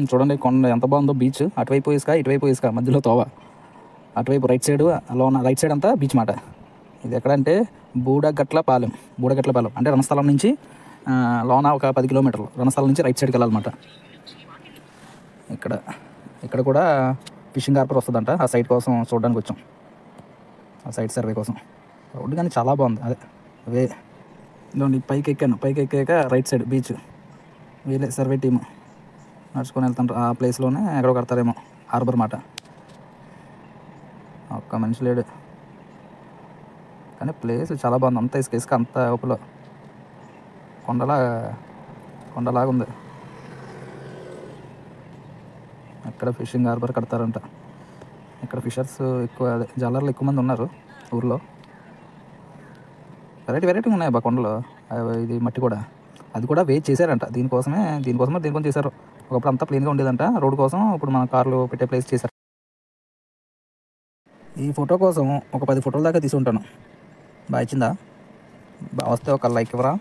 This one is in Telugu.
చూడండి కొండ ఎంత బాగుందో బీచ్. అటువైపు ఇసుక, ఇటువైపు ఇసుక, మధ్యలో తోవ. అటువైపు రైట్ సైడ్ రైట్ సైడ్ అంతా బీచ్ మాట. ఇది ఎక్కడంటే బూడగట్లపాలెం అంటే రణస్థలం నుంచి లోన ఒక 10 కిలోమీటర్లు. రణస్థలం నుంచి రైట్ సైడ్కి వెళ్ళాలన్నమాట. ఇక్కడ కూడా ఫిషింగ్ హార్బర్ వస్తుందంట. ఆ సైట్ కోసం చూడడానికి వచ్చాం, ఆ సైట్ సర్వే కోసం. రోడ్డు కానీ చాలా బాగుంది. అవే పైకి ఎక్కాక రైట్ సైడ్ బీచ్. వీళ్ళే సర్వే టీము నడుచుకొని వెళ్తుంటారు. ఆ ప్లేస్లోనే ఎక్కడో కడతారేమో హార్బర్ మాట. ఒక్క మనిషి లేడు కానీ ప్లేస్ చాలా బాగుంది. అంత ఇసుక అంత ఓపులో కొండలాగా ఉంది. ఇక్కడ ఫిషింగ్ హార్బర్ కడతారంట. ఇక్కడ ఫిషర్స్ ఎక్కువ, జాలర్లు ఎక్కువ మంది ఉన్నారు ఊర్లో. వెరైటీగా ఉన్నాయి కొండలు. ఇది మట్టి కూడా, అది కూడా వేస్ట్ చేశారంట. దీనికోసం చేశారు. ఒకప్పుడు అంతా ప్లెయిన్గా ఉండేదంట రోడ్డు కోసం. ఇప్పుడు మన కార్లు పెట్టే ప్లేస్ చేశారు. ఈ ఫోటో కోసం ఒక 10 ఫోటోల దాకా తీసుకుంటాను. బాగా ఇచ్చిందా? బాగా వస్తే ఒక లైక్ ఇవ్వరా?